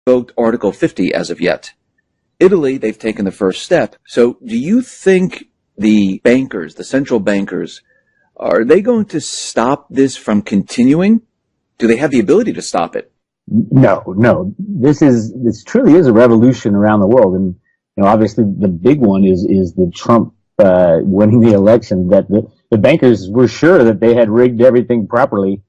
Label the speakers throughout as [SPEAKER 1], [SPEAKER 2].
[SPEAKER 1] revoked Article 50 as of yet. Italy, they've taken the first step. So do you think the bankers, the central bankers, are they going to stop this from continuing? Do they have the ability to stop it?
[SPEAKER 2] No. This truly is a revolution around the world. And, obviously the big one is the Trump, winning the election, that the bankers were sure that they had rigged everything properly.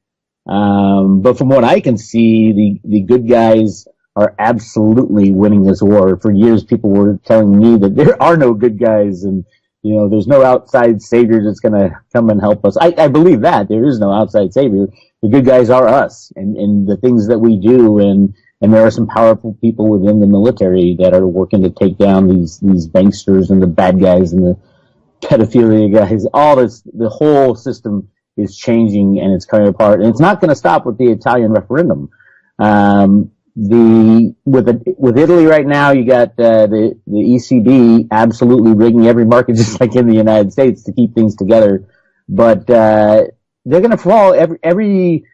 [SPEAKER 2] But from what I can see, the good guys are absolutely winning this war. For years, people were telling me that there are no good guys and, there's no outside savior that's going to come and help us. I believe that. There is no outside savior. The good guys are us and the things that we do. And there are some powerful people within the military that are working to take down these banksters and the bad guys and the pedophilia guys. All this, the whole system is changing and it's coming apart. And it's not going to stop with the Italian referendum. With Italy right now, you got the ECB absolutely rigging every market, just like in the United States, to keep things together. But they're going to fall. Every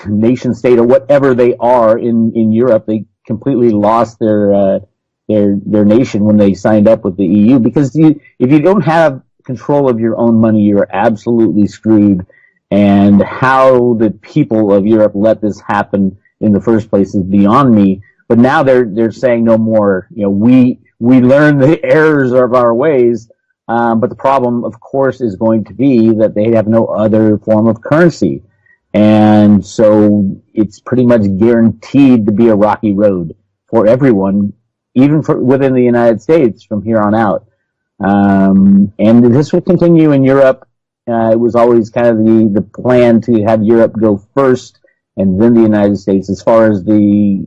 [SPEAKER 2] nation state or whatever they are in Europe, they completely lost their nation when they signed up with the EU. Because if you don't have control of your own money, you're absolutely screwed. And how the people of Europe let this happen in the first place is beyond me. But now they're saying no more. We learned the errors of our ways. But the problem, of course, is going to be that they have no other form of currency. And so it's pretty much guaranteed to be a rocky road for everyone, even within the United States from here on out. And this will continue in Europe. It was always kind of the plan to have Europe go first and then the United States as far as the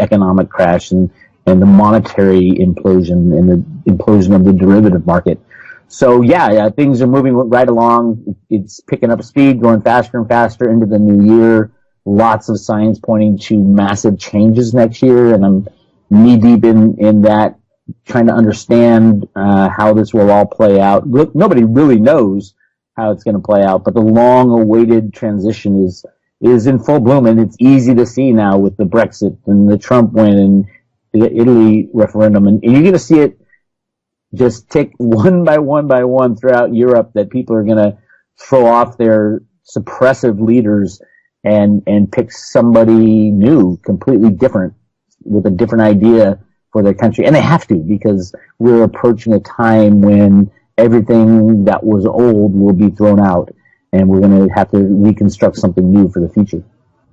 [SPEAKER 2] economic crash and the monetary implosion and the implosion of the derivative market. So yeah, things are moving right along. It's picking up speed, going faster and faster into the new year. Lots of signs pointing to massive changes next year, and I'm knee deep in that, trying to understand how this will all play out. Nobody really knows how it's going to play out, but the long-awaited transition is in full bloom, and it's easy to see now with the Brexit and the Trump win and the Italy referendum, and you're going to see it just tick one by one throughout Europe, that people are going to throw off their suppressive leaders and pick somebody new, completely different, with a different idea for their country. And they have to, because we're approaching a time when everything that was old will be thrown out, and we're going to have to reconstruct something new for the future.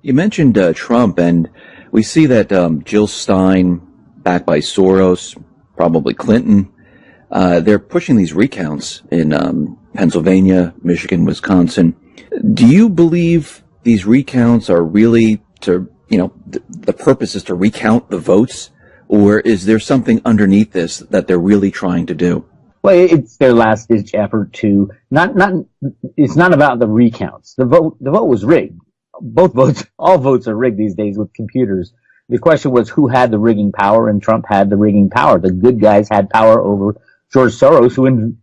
[SPEAKER 1] You mentioned Trump, and we see that Jill Stein, backed by Soros, probably Clinton, they're pushing these recounts in Pennsylvania, Michigan, Wisconsin. Do you believe these recounts are really to, the purpose is to recount the votes, or is there something underneath this that they're really trying to do?
[SPEAKER 2] Well, it's their last-ditch effort to it's not about the recounts. The vote was rigged. All votes are rigged these days with computers. The question was who had the rigging power, and Trump had the rigging power. The good guys had power over George Soros,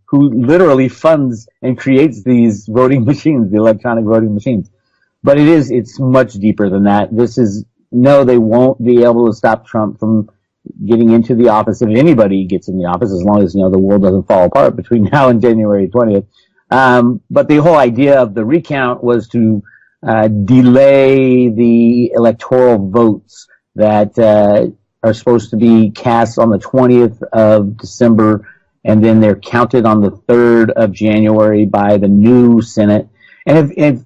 [SPEAKER 2] who literally funds and creates these voting machines, the electronic voting machines. But it's much deeper than that. They won't be able to stop Trump from getting into the office, if anybody gets in the office, as long as, the world doesn't fall apart between now and January 20th. But the whole idea of the recount was to delay the electoral votes that are supposed to be cast on the 20th of December, and then they're counted on the 3rd of January by the new Senate. And if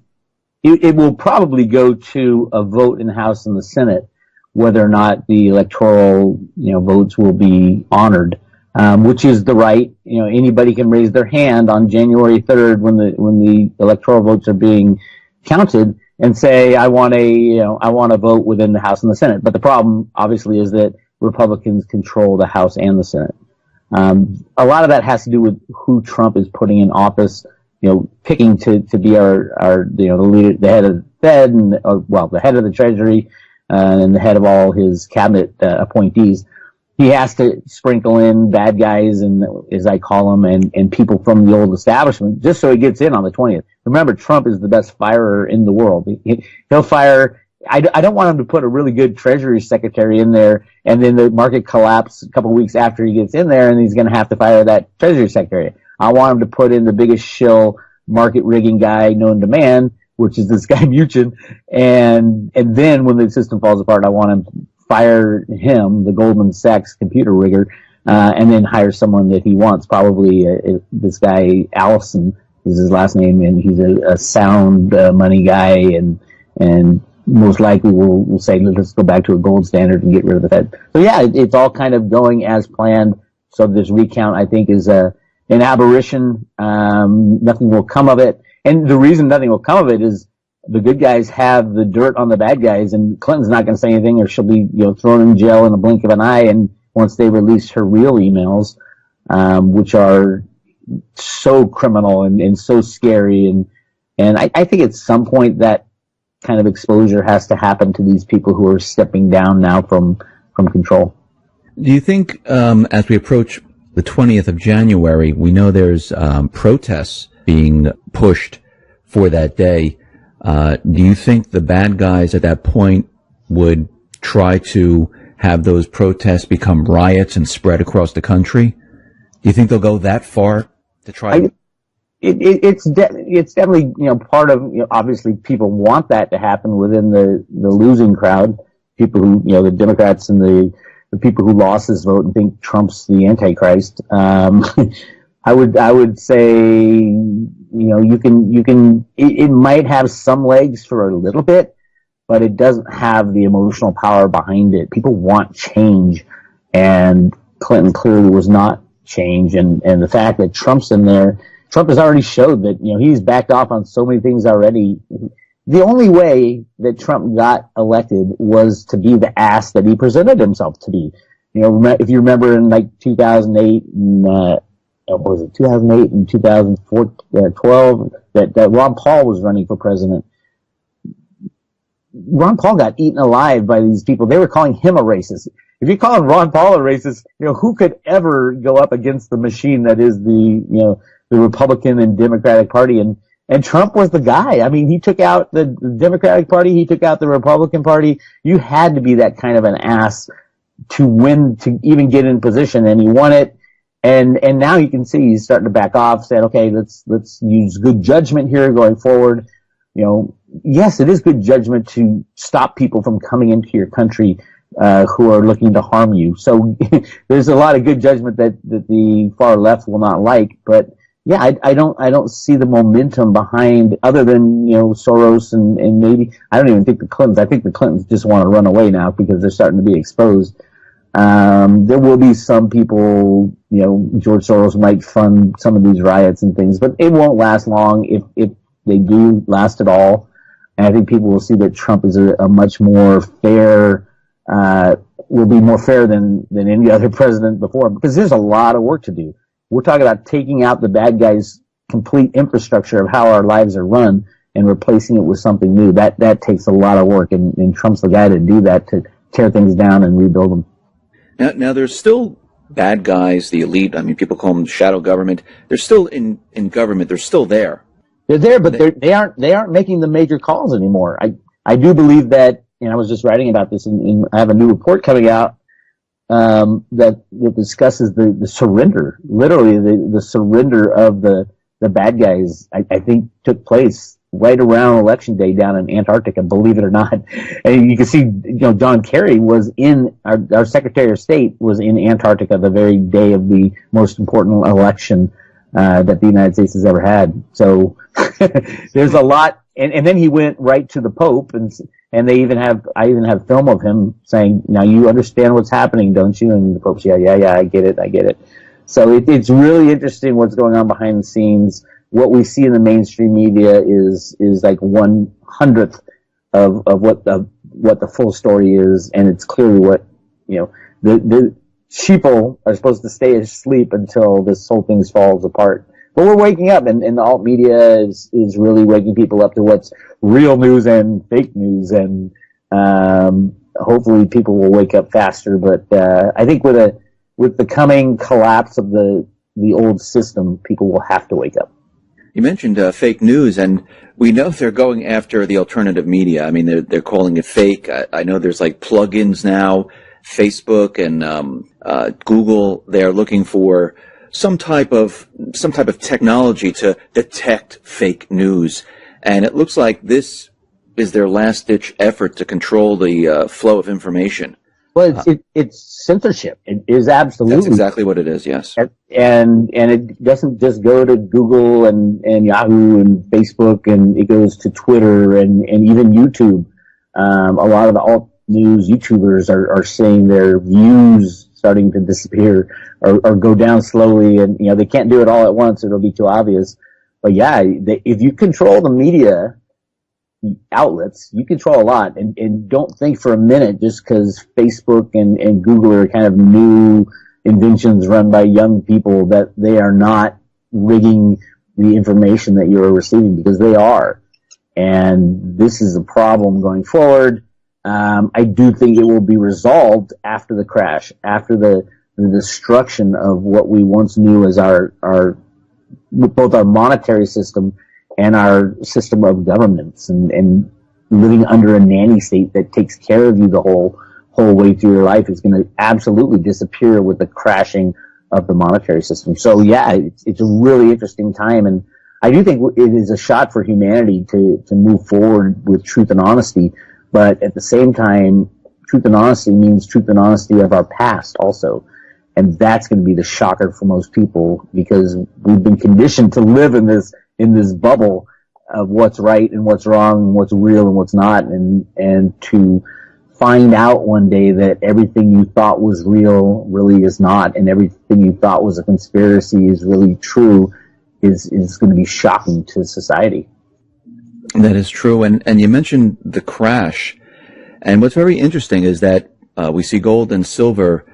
[SPEAKER 2] it will probably go to a vote in the House and the Senate, whether or not the electoral, votes will be honored, which is the right. Anybody can raise their hand on January 3rd when the electoral votes are being counted and say, I want a vote within the House and the Senate. But the problem, obviously, is that Republicans control the House and the Senate. A lot of that has to do with who Trump is putting in office, picking to be our the leader, the head of the Fed, and the head of the Treasury, and the head of all his cabinet appointees. He has to sprinkle in bad guys, and as I call them, and people from the old establishment, just so he gets in on the 20th. Remember, Trump is the best firer in the world. He'll fire I don't want him to put a really good Treasury Secretary in there, and then the market collapse a couple of weeks after he gets in there, and he's going to have to fire that Treasury Secretary. I want him to put in the biggest shill market rigging guy known to man, which is this guy Muchin, and then when the system falls apart, I want him to fire him, the Goldman Sachs computer rigger, and then hire someone that he wants, probably this guy Allison is his last name, and he's a sound money guy, and most likely we'll say, let's go back to a gold standard and get rid of the Fed. So yeah, it's all kind of going as planned. So this recount, I think, is an aberration. Nothing will come of it. And the reason nothing will come of it is the good guys have the dirt on the bad guys, and Clinton's not going to say anything, or she'll be, thrown in jail in a blink of an eye. And once they release her real emails, which are so criminal and so scary, and I think at some point that kind of exposure has to happen to these people who are stepping down now from control.
[SPEAKER 1] Do you think, as we approach the 20th of January, we know there's protests being pushed for that day. Do you think the bad guys at that point would try to have those protests become riots and spread across the country? Do you think they'll go that far to try?
[SPEAKER 2] It's definitely, part of, obviously people want that to happen within the losing crowd. People who, the Democrats and the people who lost this vote and think Trump's the Antichrist. I would say, it might have some legs for a little bit, but it doesn't have the emotional power behind it. People want change, and Clinton clearly was not change. And the fact that Trump's in there, Trump has already showed that, he's backed off on so many things already. The only way that Trump got elected was to be the ass that he presented himself to be. If you remember in 2008 and, what was it, 2008 and 2012, that Ron Paul was running for president. Ron Paul got eaten alive by these people. They were calling him a racist. If you're calling Ron Paul a racist, who could ever go up against the machine that is the Republican and Democratic Party? And Trump was the guy. I mean, he took out the Democratic Party. He took out the Republican Party. You had to be that kind of an ass to win, to even get in position, and he won it. And now you can see he's starting to back off, saying, okay, let's use good judgment here going forward. Yes, it is good judgment to stop people from coming into your country, who are looking to harm you. So there's a lot of good judgment that the far left will not like, but yeah, I don't see the momentum behind, other than, Soros and maybe, I don't even think the Clintons. I think the Clintons just want to run away now because they're starting to be exposed. There will be some people, George Soros might fund some of these riots and things, but it won't last long if they do last at all. And I think people will see that Trump is a much more fair, will be more fair than any other president before, because there's a lot of work to do. We're talking about taking out the bad guys' complete infrastructure of how our lives are run and replacing it with something new. That takes a lot of work, and Trump's the guy to do that, to tear things down and rebuild them.
[SPEAKER 1] Now there's still bad guys, the elite. I mean, people call them shadow government. They're still in government. They're still there.
[SPEAKER 2] They're there, but they aren't making the major calls anymore. I do believe that, and I was just writing about this, and I have a new report coming out that discusses the surrender, literally the surrender of the bad guys. I think took place right around Election Day down in Antarctica, believe it or not. And you can see, John Kerry was in, our Secretary of State was in Antarctica the very day of the most important election that the United States has ever had. So there's a lot. And then he went right to the Pope, and I even have film of him saying, now you understand what's happening, don't you? And the Pope's, yeah, I get it. So it's really interesting what's going on behind the scenes. What we see in the mainstream media is like 1/100th of what the full story is, and it's clearly what, the sheeple are supposed to stay asleep until this whole thing falls apart. But we're waking up, and the alt media is really waking people up to what's real news and fake news, and hopefully people will wake up faster. But I think with the coming collapse of the old system, people will have to wake up.
[SPEAKER 1] You mentioned fake news, and we know they're going after the alternative media. I mean, they're calling it fake. I know there's like plugins now, Facebook and Google. They're looking for some type of technology to detect fake news, and it looks like this is their last ditch effort to control the flow of information.
[SPEAKER 2] Well, it's censorship. It is absolutely.
[SPEAKER 1] That's exactly what it is. Yes,
[SPEAKER 2] and it doesn't just go to Google and Yahoo and Facebook, and it goes to Twitter and even YouTube. A lot of the alt news YouTubers are seeing their views starting to disappear or go down slowly, and they can't do it all at once; it'll be too obvious. But yeah, if you control the media outlets, you control a lot, and don't think for a minute just because Facebook and Google are kind of new inventions run by young people that they are not rigging the information that you're receiving, because they are. And this is a problem going forward. I do think it will be resolved after the crash, after the destruction of what we once knew as our both our monetary system and our system of governments, and living under a nanny state that takes care of you the whole way through your life is going to absolutely disappear with the crashing of the monetary system. So yeah, it's a really interesting time, and I do think it is a shot for humanity to move forward with truth and honesty. But at the same time, truth and honesty means truth and honesty of our past also. And that's going to be the shocker for most people, because we've been conditioned to live in this bubble of what's right and what's wrong and what's real and what's not, and to find out one day that everything you thought was real really is not, and everything you thought was a conspiracy is really true, is going to be shocking to society.
[SPEAKER 1] That is true. And you mentioned the crash, and what's very interesting is that we see gold and silver,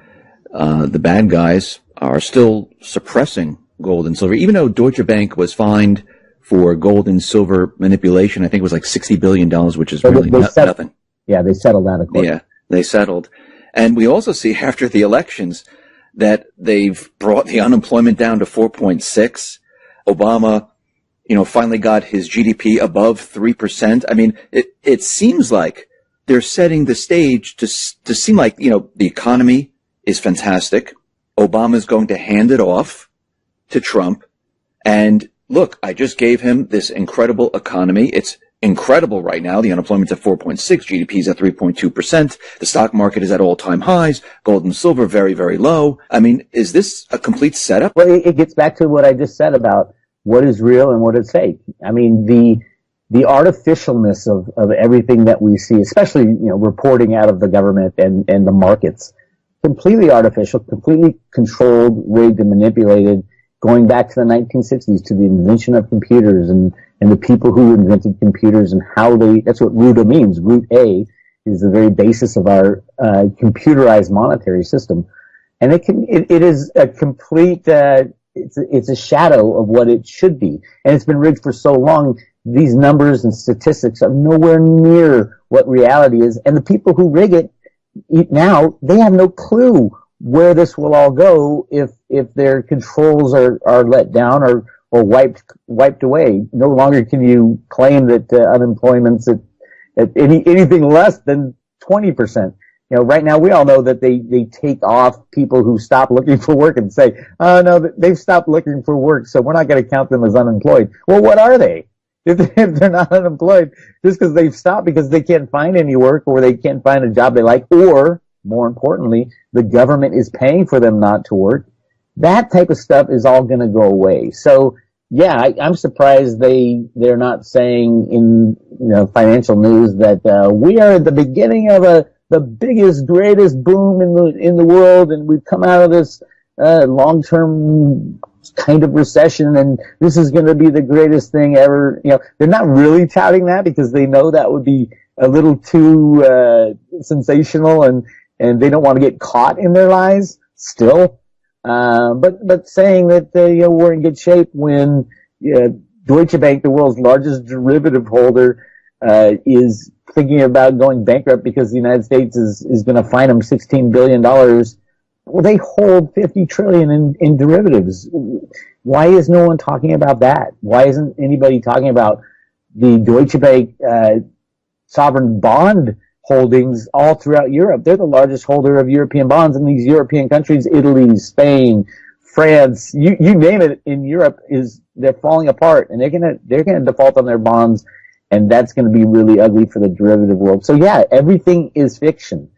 [SPEAKER 1] the bad guys are still suppressing gold and silver, even though Deutsche Bank was fined for gold and silver manipulation. I think it was like $60 billion, which is really nothing.
[SPEAKER 2] Yeah, they settled that, of course.
[SPEAKER 1] Yeah, they settled. And we also see after the elections that they've brought the unemployment down to 4.6. Obama, finally got his GDP above 3%. I mean, it seems like they're setting the stage to seem like, the economy is fantastic. Obama's going to hand it off to Trump. And look, I just gave him this incredible economy. It's incredible right now. The unemployment's at 4.6, GDP's at 3.2%. The stock market is at all-time highs. Gold and silver very, very low. I mean, is this a complete setup?
[SPEAKER 2] Well, it gets back to what I just said about what is real and what is fake. I mean, the artificialness of everything that we see, especially, reporting out of the government and the markets, completely artificial, completely controlled, rigged, and manipulated, going back to the 1960s, to the invention of computers and the people who invented computers and how that's what RUTA means. Root A is the very basis of our computerized monetary system. And it is a complete, it's a shadow of what it should be. And it's been rigged for so long, these numbers and statistics are nowhere near what reality is. And the people who rig it now, they have no clue where this will all go if their controls are let down or wiped away. No longer can you claim that unemployment's at anything less than 20%. Right now we all know that they take off people who stop looking for work and say, oh no, they've stopped looking for work, so we're not going to count them as unemployed. Well, what are they? If they're not unemployed, just because they've stopped because they can't find any work or they can't find a job they like, or more importantly, the government is paying for them not to work, that type of stuff is all going to go away. So yeah, I'm surprised they're not saying in financial news that we are at the beginning of the biggest, greatest boom in the world, and we've come out of this long-term kind of recession, and this is going to be the greatest thing ever. They're not really touting that because they know that would be a little too sensational, and they don't want to get caught in their lies still. But saying that we're in good shape when Deutsche Bank, the world's largest derivative holder, is thinking about going bankrupt because the United States is going to fine them $16 billion Well, they hold 50 trillion in derivatives. Why is no one talking about that? Why isn't anybody talking about the Deutsche Bank sovereign bond holdings all throughout Europe? They're the largest holder of European bonds in these European countries: Italy, Spain, France. You name it in Europe, they're falling apart, and they're gonna default on their bonds, and that's gonna be really ugly for the derivative world. So yeah, everything is fiction.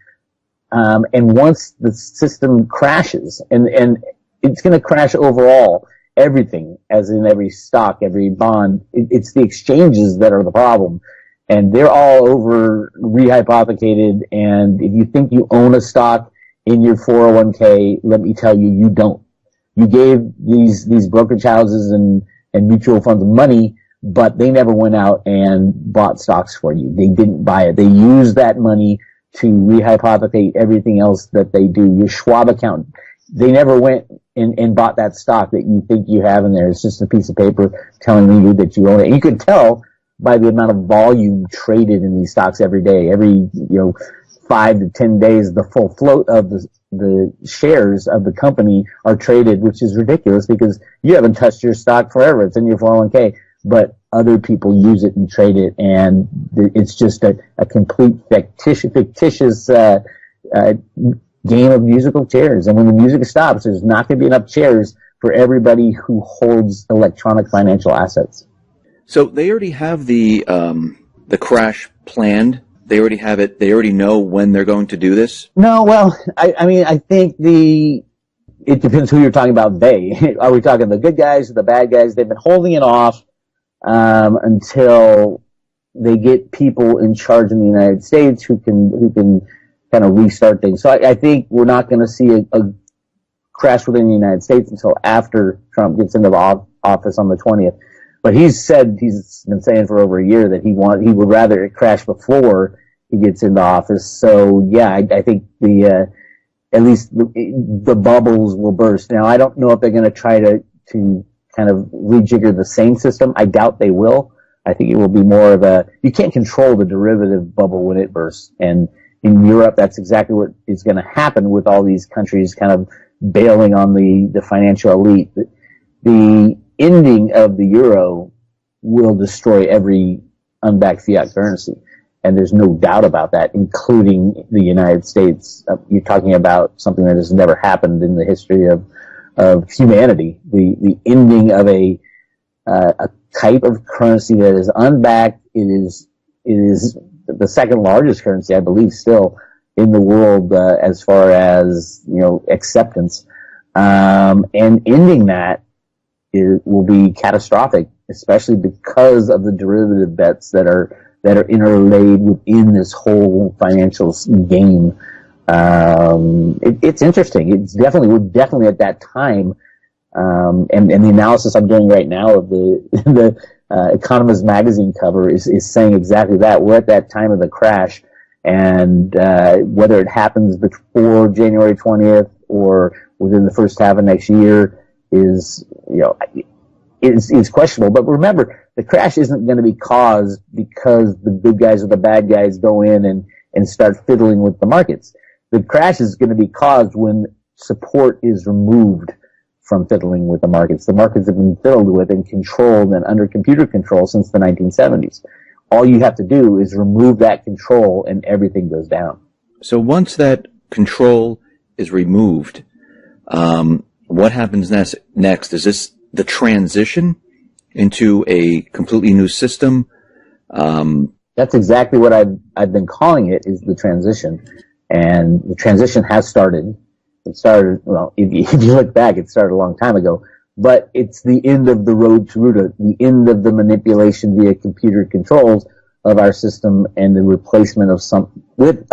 [SPEAKER 2] And once the system crashes, and it's going to crash overall, everything, as in every stock, every bond, it's the exchanges that are the problem. And they're all over rehypothecated. And if you think you own a stock in your 401k, let me tell you, you don't. You gave these brokerage houses and mutual funds money, but they never went out and bought stocks for you. They didn't buy it. They used that money to rehypothecate everything else that they do. Your Schwab account, they never went and bought that stock that you think you have in there. It's just a piece of paper telling you that you own it. And you can tell by the amount of volume traded in these stocks every day. Every 5 to 10 days, the full float of the shares of the company are traded, which is ridiculous because you haven't touched your stock forever. It's in your 401k. But other people use it and trade it, and it's just a complete fictitious game of musical chairs. And when the music stops, there's not going to be enough chairs for everybody who holds electronic financial assets.
[SPEAKER 1] So they already have the crash planned. They already have it. They already know when they're going to do this.
[SPEAKER 2] No, well, I think it depends who you're talking about. They are we talking the good guys or the bad guys? They've been holding it off until they get people in charge in the United States who can kind of restart things. So I think we're not going to see a crash within the United States until after Trump gets into office on the 20th. But he's been saying for over a year that he would rather it crash before he gets into office. So yeah, I think at least the bubbles will burst. Now I don't know if they're going to try to kind of rejigger the same system. I doubt they will. I think it will be more of you can't control the derivative bubble when it bursts. And in Europe, that's exactly what is going to happen with all these countries kind of bailing on the financial elite. The ending of the euro will destroy every unbacked fiat currency. And there's no doubt about that, including the United States. You're talking about something that has never happened in the history of humanity, the ending of a type of currency that is unbacked. It is the second largest currency, I believe, still in the world as far as acceptance. And ending that will be catastrophic, especially because of the derivative bets that are interlaid within this whole financial game. It's interesting. We're definitely at that time. And the analysis I'm doing right now of the Economist magazine cover is saying exactly that. We're at that time of the crash, and whether it happens before January 20th or within the first half of next year is questionable. But remember, the crash isn't going to be caused because the good guys or the bad guys go in and start fiddling with the markets. The crash is going to be caused when support is removed from fiddling with the markets. The markets have been fiddled with and controlled and under computer control since the 1970s. All you have to do is remove that control and everything goes down.
[SPEAKER 1] So once that control is removed, what happens next? Is this the transition into a completely new system?
[SPEAKER 2] That's exactly what I've been calling it, is the transition. And the transition has started. It started, well, if you look back, it started a long time ago. But it's the end of the road to Ruta, the end of the manipulation via computer controls of our system, and the replacement of with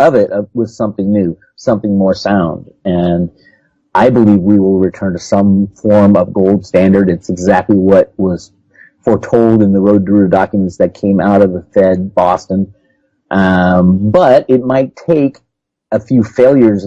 [SPEAKER 2] something new, something more sound. And I believe we will return to some form of gold standard. It's exactly what was foretold in the Road to Ruta documents that came out of the Fed, Boston. But it might take a few failures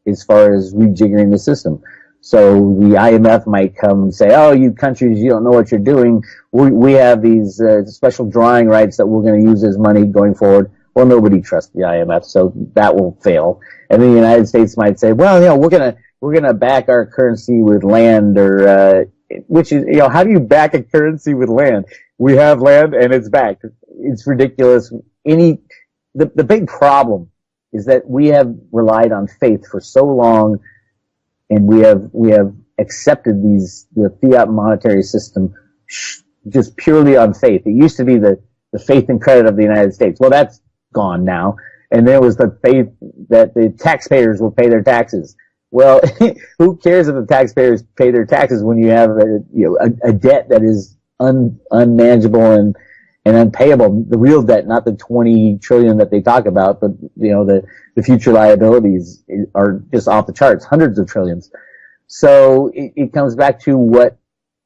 [SPEAKER 2] as far as rejiggering the system. So the IMF might come and say, "Oh, you countries, you don't know what you're doing. We have these special drawing rights that we're going to use as money going forward." Well, nobody trusts the IMF, so that will fail. And then the United States might say, "Well, we're going to we're going to back our currency with land, or which is, how do you back a currency with land? We have land and it's backed. It's ridiculous. The big problem is that we have relied on faith for so long, and we have accepted the fiat monetary system just purely on faith. It used to be the faith and credit of the United States. Well, that's gone now. And there was the faith that the taxpayers will pay their taxes. Well, who cares if the taxpayers pay their taxes when you have a debt that is unmanageable and unpayable? The real debt, not the 20 trillion that they talk about, but the future liabilities are just off the charts, hundreds of trillions. So it comes back to what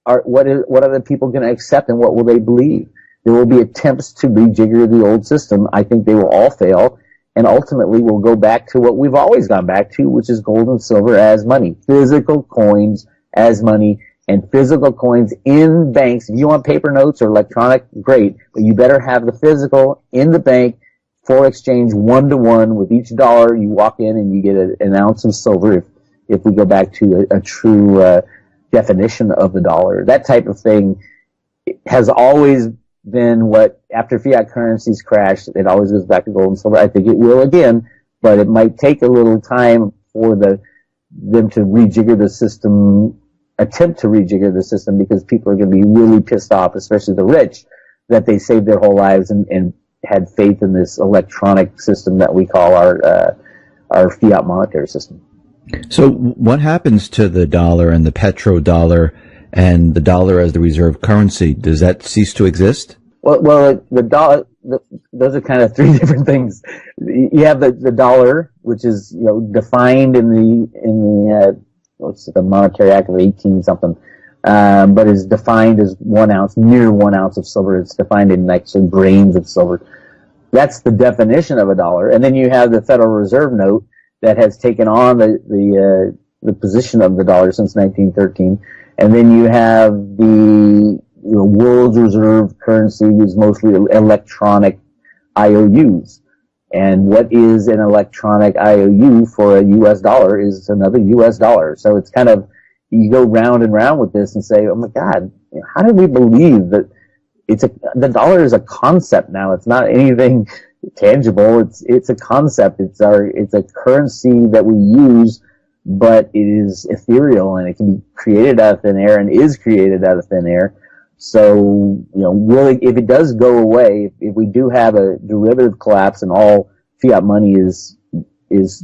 [SPEAKER 2] are the people going to accept, and what will they believe? There will be attempts to rejigger the old system. I think they will all fail. And ultimately, we'll go back to what we've always gone back to, which is gold and silver as money. Physical coins as money, and physical coins in banks. If you want paper notes or electronic, great. But you better have the physical in the bank for exchange 1-to-1 with each dollar. You walk in and you get an ounce of silver if we go back to a true definition of the dollar. That type of thing has always been what, after fiat currencies crash, it always goes back to gold and silver. I think it will again, but it might take a little time for them to rejigger the system, attempt to rejigger the system, because people are going to be really pissed off, especially the rich, that they saved their whole lives and had faith in this electronic system that we call our fiat monetary system.
[SPEAKER 1] So what happens to the dollar and the petrodollar and the dollar as the reserve currency? Does that cease to exist?
[SPEAKER 2] Well, the dollar, those are kind of three different things. You have the dollar, which is, defined in the what's the Monetary Act of 18 something, but is defined as 1 ounce, near 1 ounce of silver. It's defined in actually grains of silver. That's the definition of a dollar. And then you have the Federal Reserve note that has taken on the position of the dollar since 1913. And then you have the world's reserve currency, which is mostly electronic IOUs. And what is an electronic IOU for a U.S. dollar is another U.S. dollar. So it's kind of, you go round and round with this and say, oh my God, how did we believe that the dollar is a concept now? It's not anything tangible. It's a concept. It's a currency that we use, but it is ethereal, and it can be created out of thin air and is created out of thin air. So, really, if it does go away, if we do have a derivative collapse and all fiat money is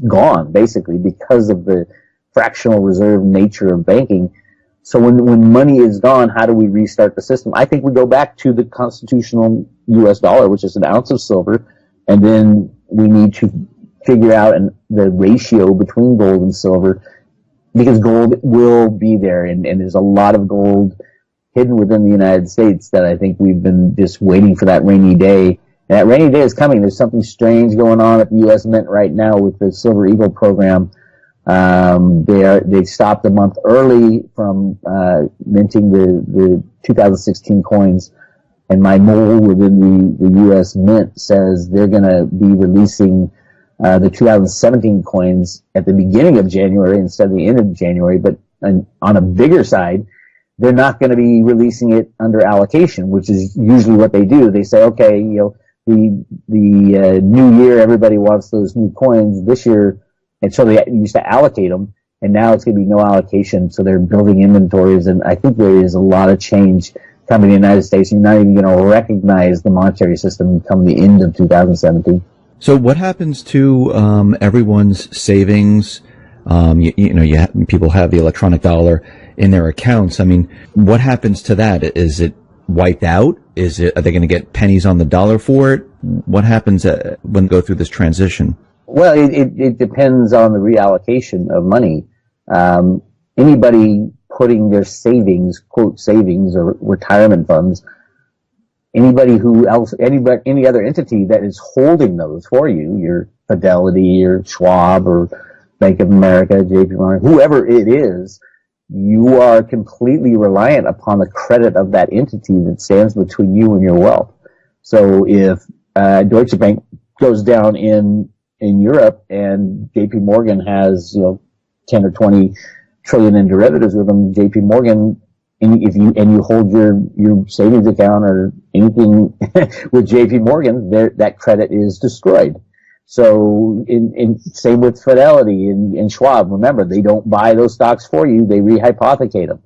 [SPEAKER 2] gone, basically, because of the fractional reserve nature of banking. So when money is gone, how do we restart the system? I think we go back to the constitutional U.S. dollar, which is an ounce of silver, and then we need to figure out the ratio between gold and silver, because gold will be there, and there's a lot of gold hidden within the United States that I think we've been just waiting for that rainy day. And that rainy day is coming. There's something strange going on at the U.S. Mint right now with the Silver Eagle program. They stopped a month early from minting the 2016 coins, and my mole within the U.S. Mint says they're going to be releasing the 2017 coins at the beginning of January instead of the end of January. But on a bigger side, they're not going to be releasing it under allocation, which is usually what they do. They say, okay, the new year, everybody wants those new coins this year, and so they used to allocate them, and now it's going to be no allocation, so they're building inventories, and I think there is a lot of change coming to the United States. You're not even going to recognize the monetary system come the end of 2017.
[SPEAKER 1] So what happens to everyone's savings? People have the electronic dollar in their accounts. I mean, what happens to that? Is it wiped out? Are they going to get pennies on the dollar for it? What happens when they go through this transition?
[SPEAKER 2] Well, it depends on the reallocation of money. Anybody putting their savings, quote savings or retirement funds, any other entity that is holding those for you, your Fidelity or Schwab or Bank of America, JP Morgan, whoever it is, you are completely reliant upon the credit of that entity that stands between you and your wealth. So if Deutsche Bank goes down in Europe and JP Morgan has 10 or 20 trillion in derivatives with them, JP Morgan, and if you hold your savings account or anything with JP Morgan, that credit is destroyed. So in same with Fidelity and Schwab. Remember, they don't buy those stocks for you; they rehypothecate them.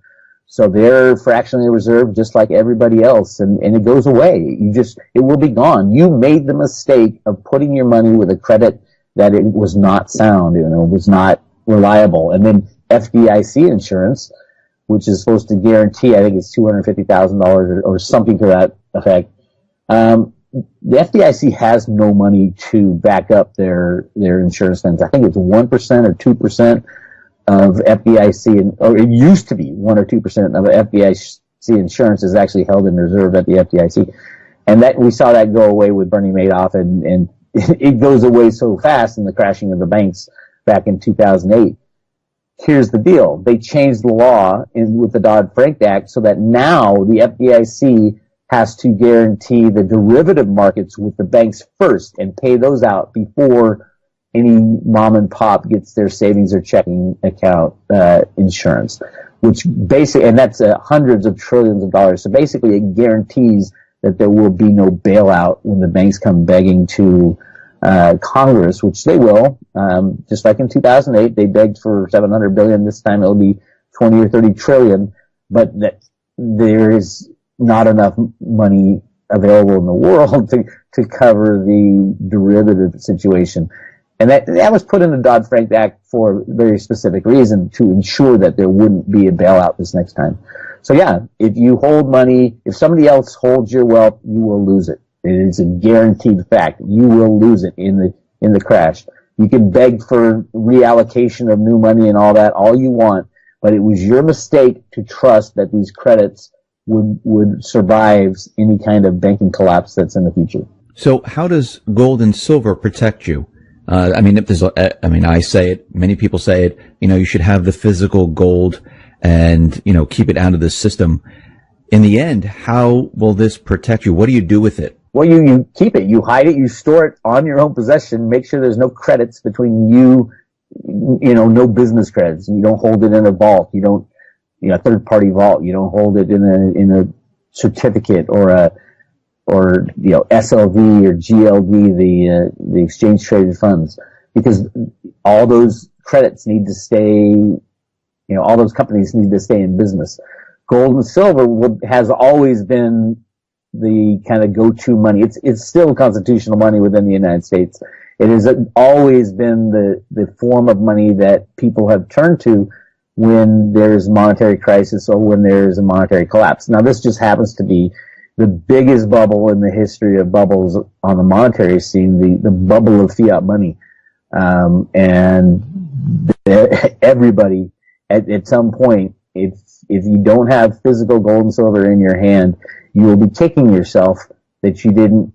[SPEAKER 2] So they're fractionally reserved just like everybody else, and it goes away. It will be gone. You made the mistake of putting your money with a credit that it was not sound, was not reliable. And then FDIC insurance, which is supposed to guarantee, I think it's $250,000 or something to that effect. The FDIC has no money to back up their insurance funds. I think it's 1% or 2% of FDIC, or it used to be 1 or 2% of FDIC insurance is actually held in reserve at the FDIC. And that we saw that go away with Bernie Madoff, and it goes away so fast in the crashing of the banks back in 2008. Here's the deal. They changed the law with the Dodd-Frank Act so that now the FDIC has to guarantee the derivative markets with the banks first and pay those out before any mom and pop gets their savings or checking account insurance, which basically, and that's hundreds of trillions of dollars. So basically it guarantees that there will be no bailout when the banks come begging to Congress, which they will. Just like in 2008, they begged for $700 billion. This time it'll be 20 or 30 trillion, but that there is not enough money available in the world to cover the derivative situation. And that was put in the Dodd-Frank Act for a very specific reason, to ensure that there wouldn't be a bailout this next time. So yeah, if you hold money, if somebody else holds your wealth, you will lose it. It is a guaranteed fact. You will lose it in the crash. You can beg for reallocation of new money and all that all you want, but it was your mistake to trust that these credits would survive any kind of banking collapse that's in the future.
[SPEAKER 1] So how does gold and silver protect you? I say it, many people say it, you should have the physical gold and, keep it out of the system. In the end, how will this protect you? What do you do with it?
[SPEAKER 2] Well, you keep it, you hide it, you store it on your own possession, make sure there's no credits between you, no business credits. You don't hold it in a vault. You don't, a third party vault. You don't hold it in a certificate or SLV or GLD, the exchange traded funds, because all those credits need to stay, all those companies need to stay in business. Gold and silver has always been the kind of go-to money. It's still constitutional money within the United States. It has always been the form of money that people have turned to when there's monetary crisis or when there's a monetary collapse. Now, this just happens to be the biggest bubble in the history of bubbles on the monetary scene, the bubble of fiat money. And everybody at some point, if you don't have physical gold and silver in your hand, you will be kicking yourself that you didn't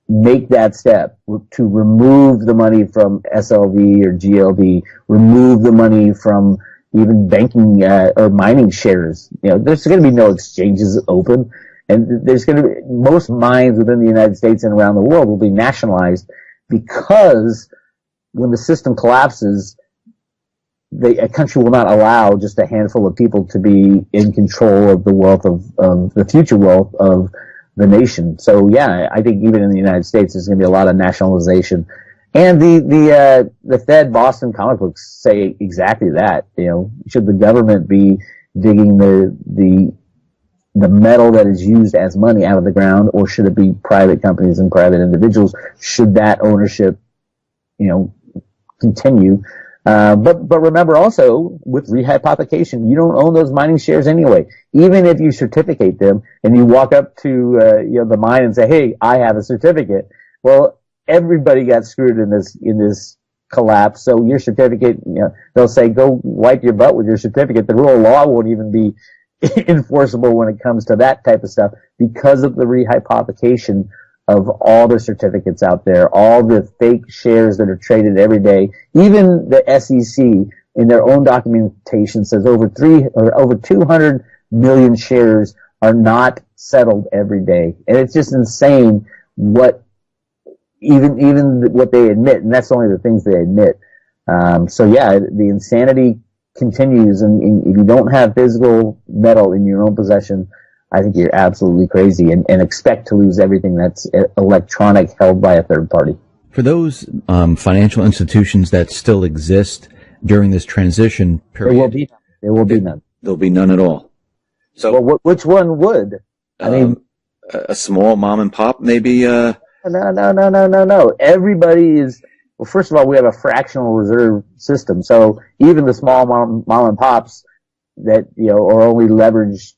[SPEAKER 2] make that step to remove the money from SLV or GLD, remove the money from even banking or mining shares. There's going to be no exchanges open. And there's going to be, most mines within the United States and around the world will be nationalized, because when the system collapses, a country will not allow just a handful of people to be in control of the wealth of the future wealth of the nation. So yeah, I think even in the United States, there's going to be a lot of nationalization. And the Fed Boston comic books say exactly that. Should the government be digging the metal that is used as money out of the ground, or should it be private companies and private individuals? Should that ownership, continue? But remember also, with rehypothecation, you don't own those mining shares anyway. Even if you certificate them and you walk up to the mine and say, "Hey, I have a certificate," well, everybody got screwed in this collapse. So your certificate, they'll say, "Go wipe your butt with your certificate." The rule of law won't even be enforceable when it comes to that type of stuff, because of the rehypothecation of all the certificates out there, all the fake shares that are traded every day. Even the SEC in their own documentation says over 200 million shares are not settled every day. And it's just insane even what they admit, and that's only the things they admit. So yeah, the insanity continues, and if you don't have physical metal in your own possession, I think you're absolutely crazy, and expect to lose everything that's electronic held by a third party.
[SPEAKER 1] For those financial institutions that still exist during this transition period,
[SPEAKER 2] there will be none.
[SPEAKER 1] There'll be none at all. So,
[SPEAKER 2] well, which one would? I mean,
[SPEAKER 1] a small mom and pop, maybe.
[SPEAKER 2] No. Everybody is. Well, first of all, we have a fractional reserve system, so even the small mom and pops that are only leveraged,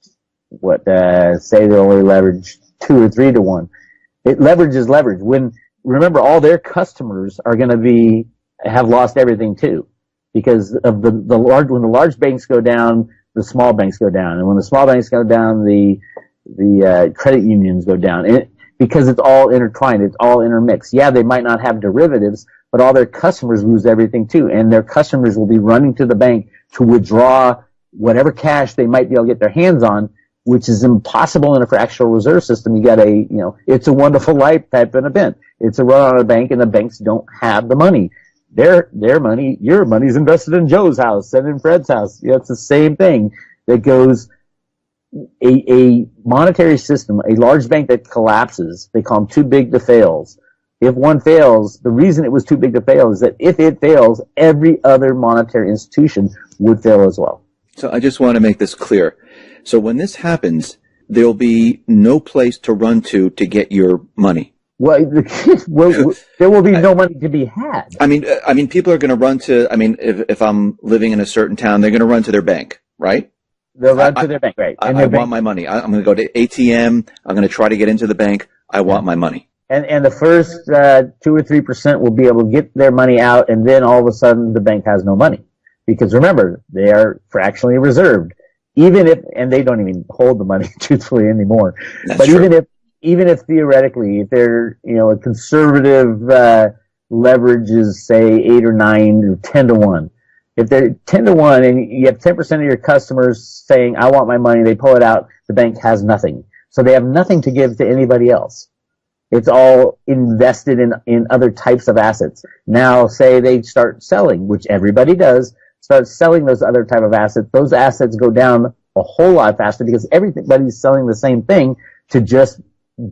[SPEAKER 2] say they're only leveraged 2 or 3 to 1. Leverage is leverage. Remember, all their customers are going to have lost everything too, because of when the large banks go down, the small banks go down, and when the small banks go down, the credit unions go down. Because it's all intertwined, it's all intermixed. Yeah, they might not have derivatives, but all their customers lose everything too, and their customers will be running to the bank to withdraw whatever cash they might be able to get their hands on, which is impossible in a fractional reserve system. You got it's a wonderful life type of event. It's a run on a bank, and the banks don't have the money. Their money, your money's invested in Joe's house and in Fred's house. It's the same thing that goes. A monetary system, a large bank that collapses, they call them too big to fail. If one fails, the reason it was too big to fail is that if it fails, every other monetary institution would fail as well.
[SPEAKER 1] So I just want to make this clear. So when this happens, there'll be no place to run to get your money.
[SPEAKER 2] Well, there will be no money to be had.
[SPEAKER 1] I mean, people are going to run to. I mean, if I'm living in a certain town, they're going to run to their bank, right?
[SPEAKER 2] They'll run to their bank, right?
[SPEAKER 1] I want my money. I'm going to go to ATM. I'm going to try to get into the bank. I want my money.
[SPEAKER 2] And the first 2 or 3% will be able to get their money out, and then all of a sudden the bank has no money, because remember, they are fractionally reserved. And they don't even hold the money truthfully anymore.
[SPEAKER 1] That's true.
[SPEAKER 2] Even if theoretically, if they're a conservative leverage is say 8 or 9 or 10 to 1. If they're 10 to 1 and you have 10% of your customers saying, I want my money, they pull it out, the bank has nothing. So they have nothing to give to anybody else. It's all invested in other types of assets. Now, say they start selling, which everybody does, start selling those other type of assets. Those assets go down a whole lot faster because everybody's selling the same thing to just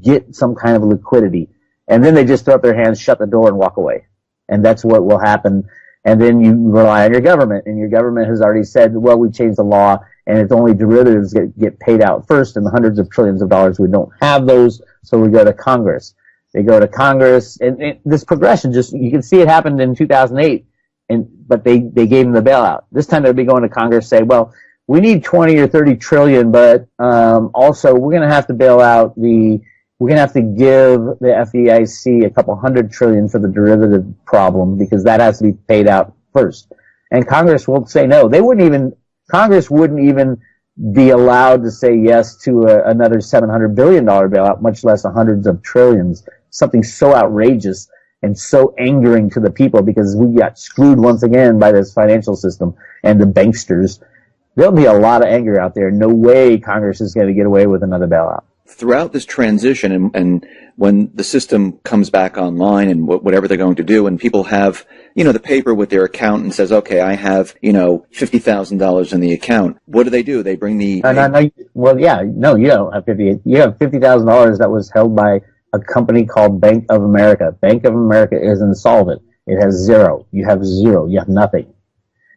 [SPEAKER 2] get some kind of liquidity. And then they just throw up their hands, shut the door, and walk away. And that's what will happen. And then you rely on your government, and your government has already said, well, we changed the law, and it's only derivatives that get paid out first, and the hundreds of trillions of dollars, we don't have those, so we go to Congress. They go to Congress, and this progression, you can see it happened in 2008, but they gave them the bailout. This time they'll be going to Congress, say, well, we need 20 or 30 trillion, but also we're going to have to bail out we're going to have to give the FDIC a couple $100 trillion for the derivative problem, because that has to be paid out first. And Congress will say no. Congress wouldn't even be allowed to say yes to another $700 billion bailout, much less hundreds of trillions. Something so outrageous and so angering to the people, because we got screwed once again by this financial system and the banksters. There'll be a lot of anger out there. No way Congress is going to get away with another bailout.
[SPEAKER 1] Throughout this transition, and when the system comes back online and whatever they're going to do, and people have, the paper with their account and says, okay, I have, $50,000 in the account. What do? They bring the...
[SPEAKER 2] No. Well, yeah, no, you don't have you have $50,000 that was held by a company called Bank of America. Bank of America is insolvent. It has zero. You have zero. You have nothing.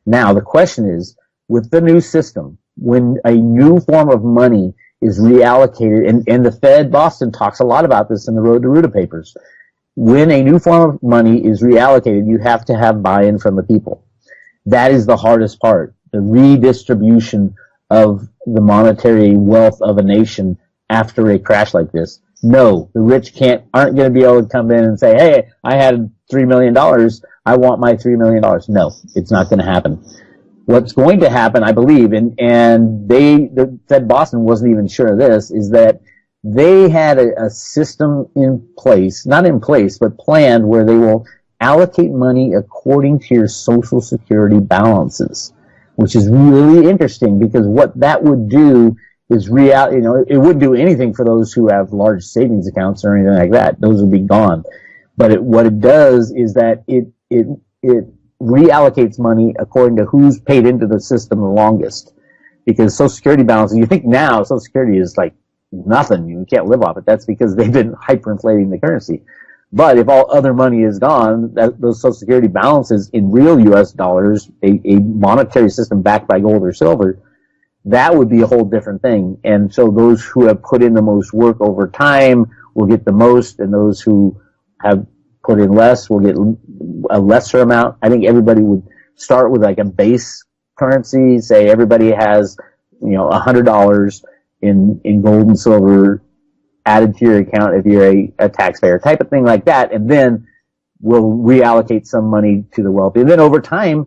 [SPEAKER 2] Now, the question is, with the new system, when a new form of money is reallocated, and the Fed Boston talks a lot about this in the Road to Ruta papers. When a new form of money is reallocated, you have to have buy-in from the people. That is the hardest part, the redistribution of the monetary wealth of a nation after a crash like this. No, the rich aren't going to be able to come in and say, hey, I had $3 million, I want my $3 million. No, it's not going to happen. What's going to happen, I believe, and the Fed Boston wasn't even sure of this, is that they had a system in place, not in place, but planned, where they will allocate money according to your Social Security balances, which is really interesting, because what that would do is it wouldn't do anything for those who have large savings accounts or anything like that. Those would be gone. But what it does is that it reallocates money according to who's paid into the system the longest. Because Social Security balances, you think now Social Security is like nothing, you can't live off it. That's because they've been hyperinflating the currency. But if all other money is gone, those Social Security balances in real U.S. dollars, a monetary system backed by gold or silver, that would be a whole different thing. And so those who have put in the most work over time will get the most, and those who have put in less will get a lesser amount. I think everybody would start with like a base currency, say everybody has, $100 in gold and silver added to your account if you're a taxpayer, type of thing like that, and then we'll reallocate some money to the wealthy. And then over time,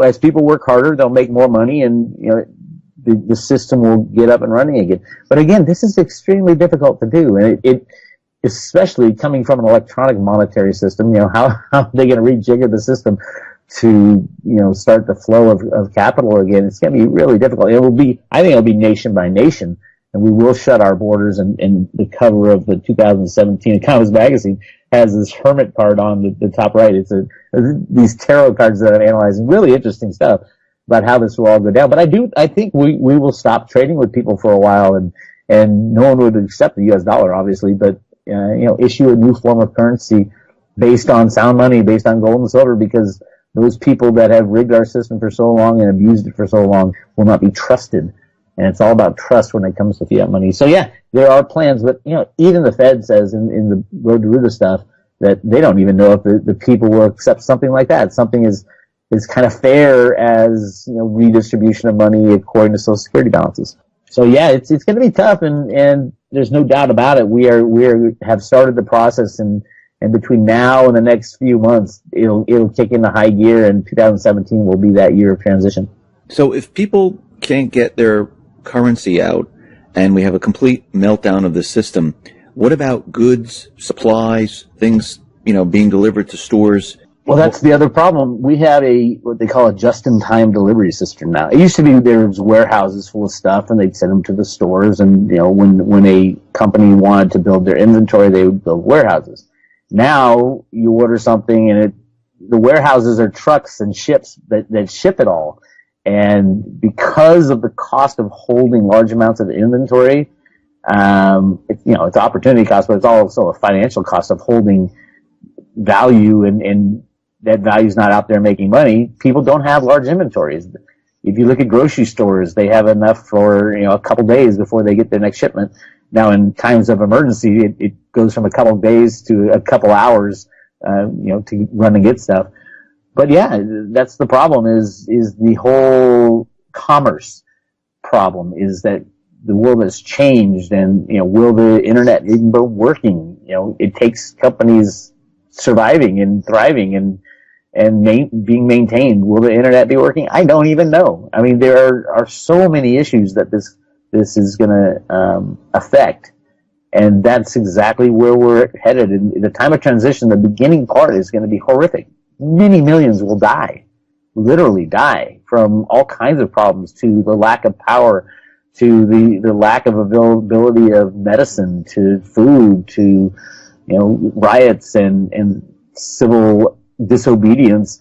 [SPEAKER 2] as people work harder, they'll make more money, and the system will get up and running again. But again, this is extremely difficult to do, and it especially coming from an electronic monetary system. How are they going to rejigger the system to start the flow of capital again? It's going to be really difficult. I think it'll be nation by nation. And we will shut our borders, and the cover of the 2017 Economist magazine has this hermit card on the top right. It's these tarot cards that I've analyzed, really interesting stuff about how this will all go down. But I think we will stop trading with people for a while, and no one would accept the US dollar, obviously, but issue a new form of currency based on sound money, based on gold and silver, because those people that have rigged our system for so long and abused it for so long will not be trusted. And it's all about trust when it comes to fiat money. So yeah, there are plans, but even the Fed says in the Road to Ruta stuff that they don't even know if the people will accept something like that. Something is kind of fair as redistribution of money according to Social Security balances. So yeah, it's going to be tough, and there's no doubt about it. We have started the process, and between now and the next few months, it'll kick into high gear, and 2017 will be that year of transition.
[SPEAKER 1] So if people can't get their currency out and we have a complete meltdown of the system, what about goods, supplies, things, being delivered to stores?
[SPEAKER 2] Well, that's the other problem. We have what they call a just-in-time delivery system now. It used to be there was warehouses full of stuff, and they'd send them to the stores, and when a company wanted to build their inventory, they would build warehouses. Now you order something, and the warehouses are trucks and ships that ship it all. And because of the cost of holding large amounts of inventory, it's opportunity cost, but it's also a financial cost of holding value, and that value's not out there making money. People don't have large inventories. If you look at grocery stores, they have enough for a couple days before they get their next shipment. Now, in times of emergency, it goes from a couple of days to a couple hours, to run and get stuff. But yeah, that's the problem is the whole commerce problem, is that the world has changed, and, will the internet even be working? It takes companies surviving and thriving and being maintained. Will the internet be working? I don't even know. I mean, there are so many issues that this is going to affect, and that's exactly where we're headed. In the time of transition, the beginning part is going to be horrific. Many millions will die, literally die, from all kinds of problems, to the lack of power, to the lack of availability of medicine, to food, to riots and civil disobedience,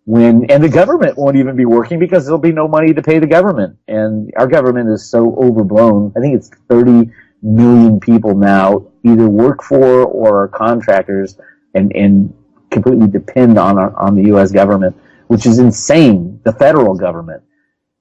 [SPEAKER 2] and the government won't even be working because there'll be no money to pay the government. And our government is so overblown. I think it's 30 million people now either work for or are contractors and completely depend on the U.S. government, which is insane, the federal government,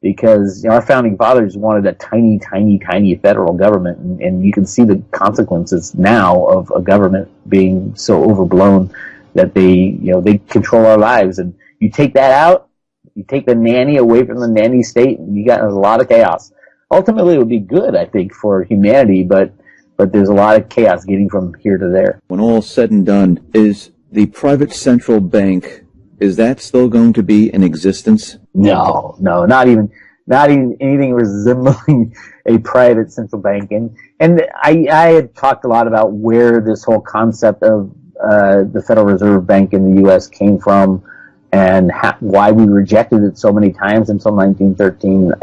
[SPEAKER 2] because our founding fathers wanted a tiny, tiny, tiny federal government, and you can see the consequences now of a government being so overblown that they control our lives. And you take that out, you take the nanny away from the nanny state, and you got a lot of chaos. Ultimately, it would be good, I think, for humanity, but there's a lot of chaos getting from here to there.
[SPEAKER 1] When all's said and done, is the private central bank, is that still going to be in existence?
[SPEAKER 2] No, not even anything resembling a private central bank. And I had talked a lot about where this whole concept of the Federal Reserve Bank in the U.S. came from, and why we rejected it so many times until 1913.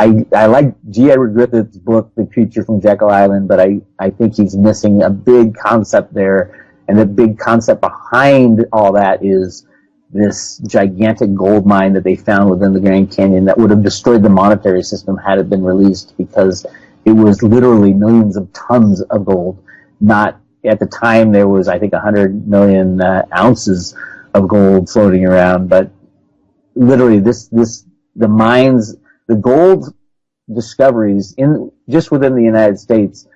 [SPEAKER 2] I like G. Edward Griffith's book, The Creature from Jekyll Island, but I think he's missing a big concept there. And the big concept behind all that is this gigantic gold mine that they found within the Grand Canyon that would have destroyed the monetary system had it been released, because it was literally millions of tons of gold. Not at the time there was, I think, 100 million ounces of gold floating around, but literally the mines, the gold discoveries just within the United States